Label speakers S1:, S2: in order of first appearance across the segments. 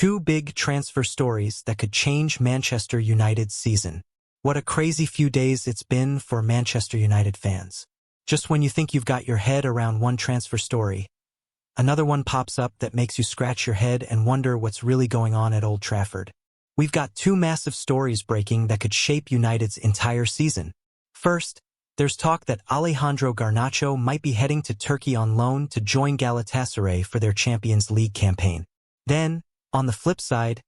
S1: Two big transfer stories that could change Manchester United's season. What a crazy few days it's been for Manchester United fans. Just when you think you've got your head around one transfer story, another one pops up that makes you scratch your head and wonder what's really going on at Old Trafford. We've got two massive stories breaking that could shape United's entire season. First, there's talk that Alejandro Garnacho might be heading to Turkey on loan to join Galatasaray for their Champions League campaign. Then, on the flip side,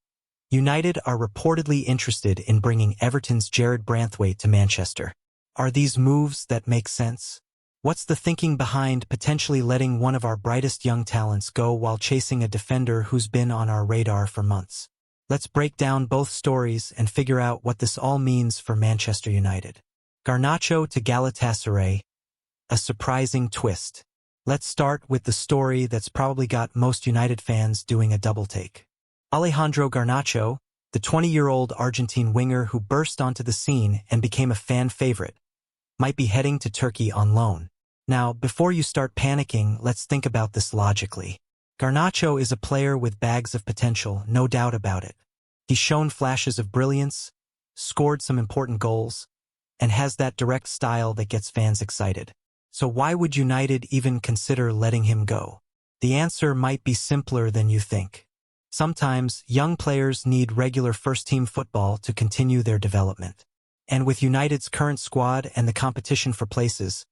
S1: United are reportedly interested in bringing Everton's Branweight to Manchester. Are these moves that make sense? What's the thinking behind potentially letting one of our brightest young talents go while chasing a defender who's been on our radar for months? Let's break down both stories and figure out what this all means for Manchester United. Garnacho to Galatasaray, a surprising twist. Let's start with the story that's probably got most United fans doing a double take. Alejandro Garnacho, the 20-year-old Argentine winger who burst onto the scene and became a fan favorite, might be heading to Turkey on loan. Now, before you start panicking, let's think about this logically. Garnacho is a player with bags of potential, no doubt about it. He's shown flashes of brilliance, scored some important goals, and has that direct style that gets fans excited. So why would United even consider letting him go? The answer might be simpler than you think. Sometimes, young players need regular first-team football to continue their development. And with United's current squad and the competition for places,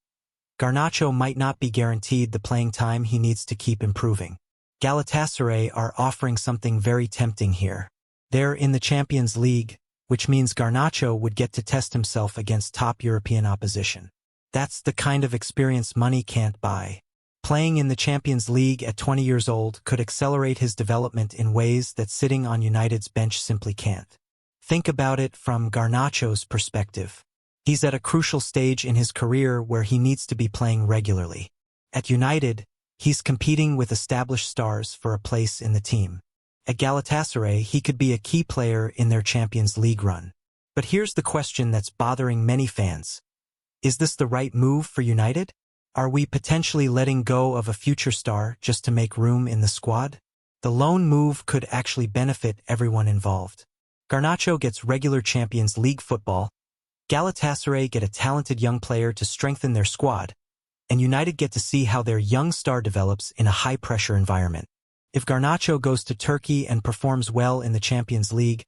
S1: Garnacho might not be guaranteed the playing time he needs to keep improving. Galatasaray are offering something very tempting here. They're in the Champions League, which means Garnacho would get to test himself against top European opposition. That's the kind of experience money can't buy. Playing in the Champions League at 20 years old could accelerate his development in ways that sitting on United's bench simply can't. Think about it from Garnacho's perspective. He's at a crucial stage in his career where he needs to be playing regularly. At United, he's competing with established stars for a place in the team. At Galatasaray, he could be a key player in their Champions League run. But here's the question that's bothering many fans. Is this the right move for United? Are we potentially letting go of a future star just to make room in the squad? The loan move could actually benefit everyone involved. Garnacho gets regular Champions League football, Galatasaray get a talented young player to strengthen their squad, and United get to see how their young star develops in a high-pressure environment. If Garnacho goes to Turkey and performs well in the Champions League,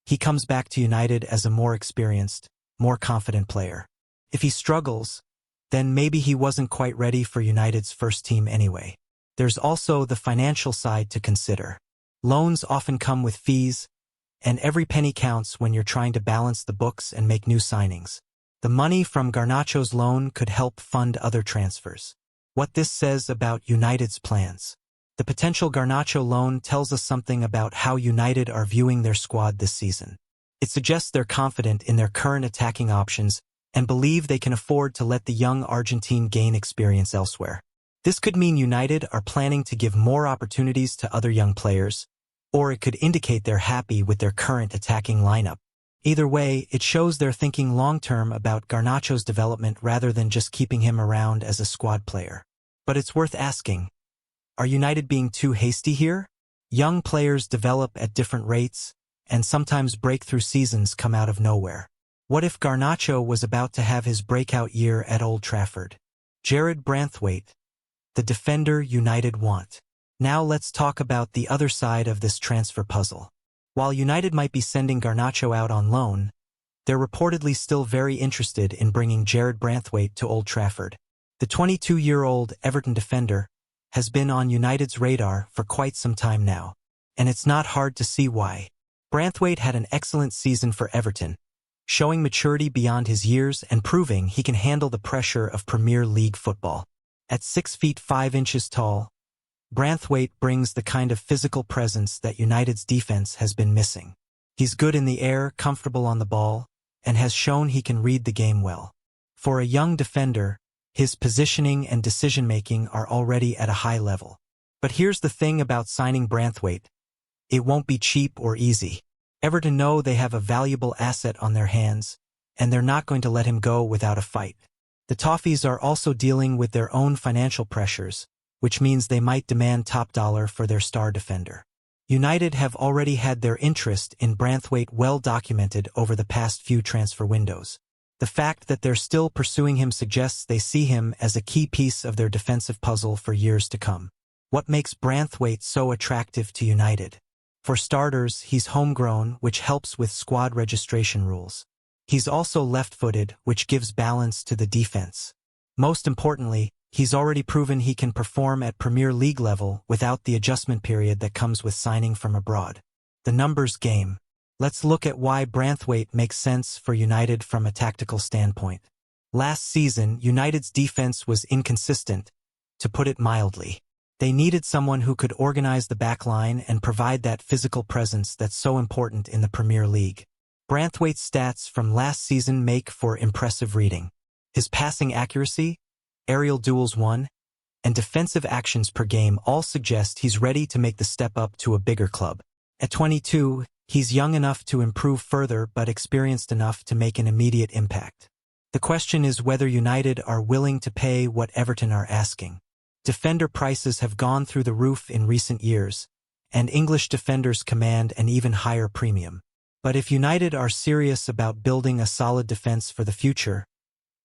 S1: he comes back to United as a more experienced, more confident player. If he struggles, then maybe he wasn't quite ready for United's first team anyway. There's also the financial side to consider. Loans often come with fees, and every penny counts when you're trying to balance the books and make new signings. The money from Garnacho's loan could help fund other transfers. What this says about United's plans. The potential Garnacho loan tells us something about how United are viewing their squad this season. It suggests they're confident in their current attacking options and believe they can afford to let the young Argentine gain experience elsewhere. This could mean United are planning to give more opportunities to other young players, or it could indicate they're happy with their current attacking lineup. Either way, it shows they're thinking long-term about Garnacho's development rather than just keeping him around as a squad player. But it's worth asking, are United being too hasty here? Young players develop at different rates, and sometimes breakthrough seasons come out of nowhere. What if Garnacho was about to have his breakout year at Old Trafford? Branweight, the defender United want. Now let's talk about the other side of this transfer puzzle. While United might be sending Garnacho out on loan, they're reportedly still very interested in bringing Branweight to Old Trafford. The 22-year-old Everton defender has been on United's radar for quite some time now, and it's not hard to see why. Branweight had an excellent season for Everton, showing maturity beyond his years and proving he can handle the pressure of Premier League football. At 6 feet 5 inches tall, Branweight brings the kind of physical presence that United's defense has been missing. He's good in the air, comfortable on the ball, and has shown he can read the game well. For a young defender, his positioning and decision-making are already at a high level. But here's the thing about signing Branweight. It won't be cheap or easy. Everton know they have a valuable asset on their hands, and they're not going to let him go without a fight. The Toffees are also dealing with their own financial pressures, which means they might demand top dollar for their star defender. United have already had their interest in Branweight well documented over the past few transfer windows. The fact that they're still pursuing him suggests they see him as a key piece of their defensive puzzle for years to come. What makes Branweight so attractive to United? For starters, he's homegrown, which helps with squad registration rules. He's also left-footed, which gives balance to the defense. Most importantly, he's already proven he can perform at Premier League level without the adjustment period that comes with signing from abroad. The numbers game. Let's look at why Branweight makes sense for United from a tactical standpoint. Last season, United's defense was inconsistent, to put it mildly. They needed someone who could organize the backline and provide that physical presence that's so important in the Premier League. Branthwaite's stats from last season make for impressive reading. His passing accuracy, aerial duels won, and defensive actions per game all suggest he's ready to make the step up to a bigger club. At 22, he's young enough to improve further but experienced enough to make an immediate impact. The question is whether United are willing to pay what Everton are asking. Defender prices have gone through the roof in recent years, and English defenders command an even higher premium. But if United are serious about building a solid defense for the future,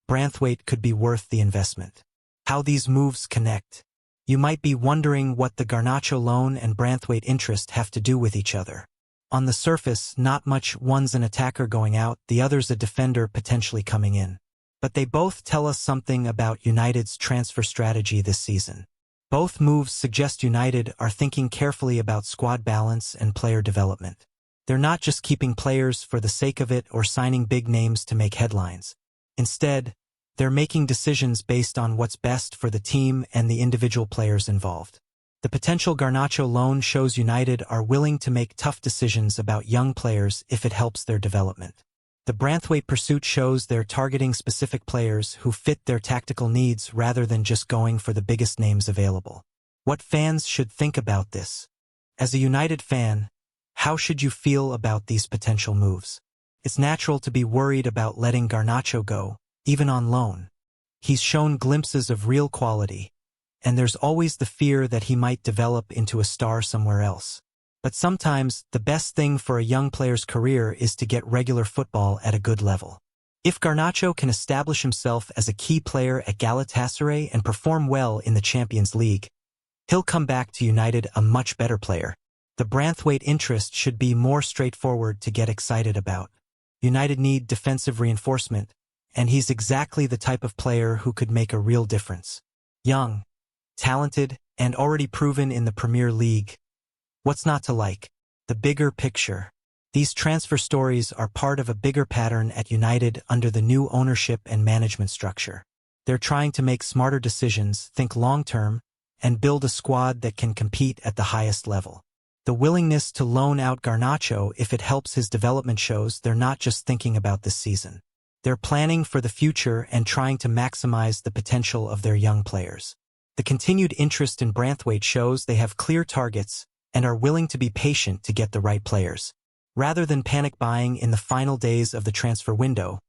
S1: Branweight could be worth the investment. How these moves connect. You might be wondering what the GARNACHO loan and Branweight interest have to do with each other. On the surface, not much. One's an attacker going out, the other's a defender potentially coming in. But they both tell us something about United's transfer strategy this season. Both moves suggest United are thinking carefully about squad balance and player development. They're not just keeping players for the sake of it or signing big names to make headlines. Instead, they're making decisions based on what's best for the team and the individual players involved. The potential GARNACHO loan shows United are willing to make tough decisions about young players if it helps their development. The Branweight pursuit shows they're targeting specific players who fit their tactical needs rather than just going for the biggest names available. What fans should think about this? As a United fan, how should you feel about these potential moves? It's natural to be worried about letting GARNACHO go, even on loan. He's shown glimpses of real quality, and there's always the fear that he might develop into a star somewhere else. But sometimes, the best thing for a young player's career is to get regular football at a good level. If GARNACHO can establish himself as a key player at Galatasaray and perform well in the Champions League, he'll come back to United a much better player. The Branweight interest should be more straightforward to get excited about. United need defensive reinforcement, and he's exactly the type of player who could make a real difference. Young, talented, and already proven in the Premier League. What's not to like? The bigger picture. These transfer stories are part of a bigger pattern at United under the new ownership and management structure. They're trying to make smarter decisions, think long-term, and build a squad that can compete at the highest level. The willingness to loan out GARNACHO if it helps his development shows they're not just thinking about this season. They're planning for the future and trying to maximize the potential of their young players. The continued interest in Branweight shows they have clear targets and are willing to be patient to get the right players. Rather than panic buying in the final days of the transfer window,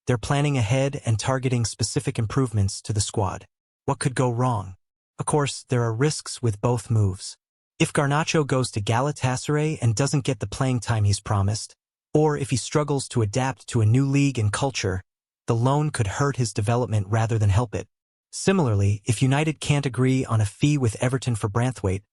S1: they're planning ahead and targeting specific improvements to the squad. What could go wrong? Of course, there are risks with both moves. If GARNACHO goes to Galatasaray and doesn't get the playing time he's promised, or if he struggles to adapt to a new league and culture, the loan could hurt his development rather than help it. Similarly, if United can't agree on a fee with Everton for Branweight,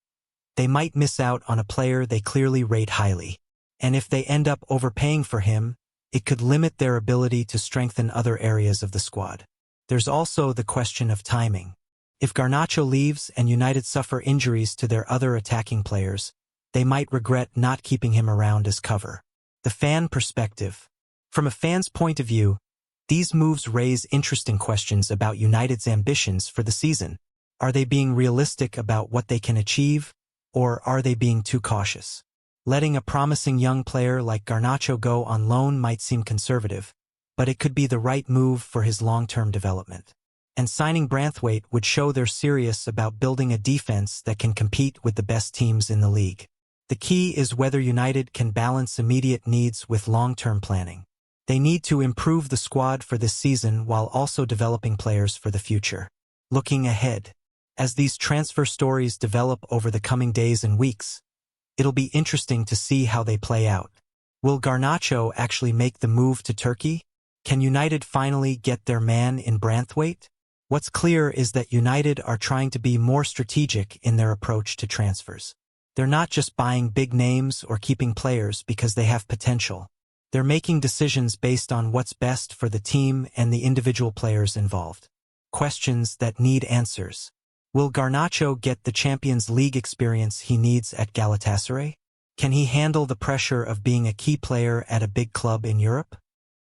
S1: they might miss out on a player they clearly rate highly. And if they end up overpaying for him, it could limit their ability to strengthen other areas of the squad. There's also the question of timing. If GARNACHO leaves and United suffer injuries to their other attacking players, they might regret not keeping him around as cover. The fan perspective. From a fan's point of view, these moves raise interesting questions about United's ambitions for the season. Are they being realistic about what they can achieve, or are they being too cautious? Letting a promising young player like GARNACHO go on loan might seem conservative, but it could be the right move for his long-term development. And signing Branweight would show they're serious about building a defense that can compete with the best teams in the league. The key is whether United can balance immediate needs with long-term planning. They need to improve the squad for this season while also developing players for the future. Looking ahead. As these transfer stories develop over the coming days and weeks, It'll be interesting to see how they play out. Will Garnacho actually make the move to Turkey? Can United finally get their man in Branweight? What's clear is that United are trying to be more strategic in their approach to transfers. They're not just buying big names or keeping players because they have potential. They're making decisions based on what's best for the team and the individual players involved. Questions that need answers. Will Garnacho get the Champions League experience he needs at Galatasaray? Can he handle the pressure of being a key player at a big club in Europe?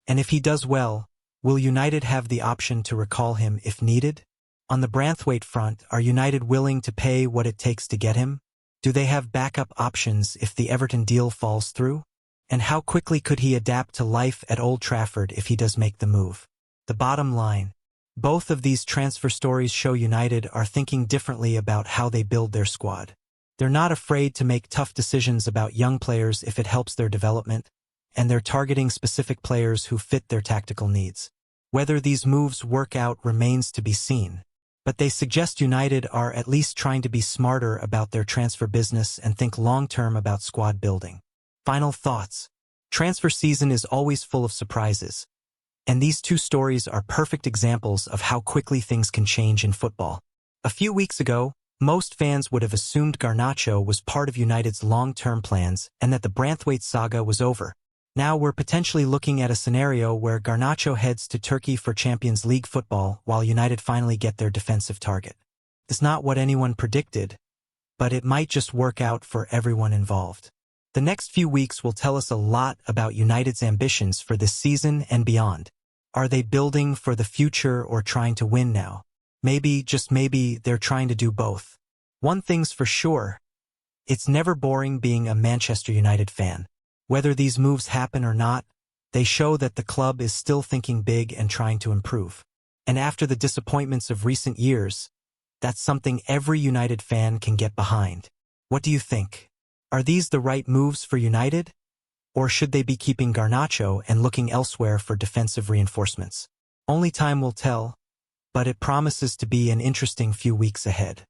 S1: And if he does well, will United have the option to recall him if needed? On the Branweight front, are United willing to pay what it takes to get him? Do they have backup options if the Everton deal falls through? And how quickly could he adapt to life at Old Trafford if he does make the move? The bottom line, both of these transfer stories show United are thinking differently about how they build their squad. They're not afraid to make tough decisions about young players if it helps their development, and they're targeting specific players who fit their tactical needs. Whether these moves work out remains to be seen, but they suggest United are at least trying to be smarter about their transfer business and think long-term about squad building. Final thoughts. Transfer season is always full of surprises, and these two stories are perfect examples of how quickly things can change in football. A few weeks ago, most fans would have assumed Garnacho was part of United's long-term plans and that the Branweight saga was over. Now we're potentially looking at a scenario where Garnacho heads to Turkey for Champions League football while United finally get their defensive target. It's not what anyone predicted, but it might just work out for everyone involved. The next few weeks will tell us a lot about United's ambitions for this season and beyond. Are they building for the future or trying to win now? Maybe, just maybe, they're trying to do both. One thing's for sure, it's never boring being a Manchester United fan. Whether these moves happen or not, they show that the club is still thinking big and trying to improve. And after the disappointments of recent years, that's something every United fan can get behind. What do you think? Are these the right moves for United? Or should they be keeping Garnacho and looking elsewhere for defensive reinforcements? Only time will tell, but it promises to be an interesting few weeks ahead.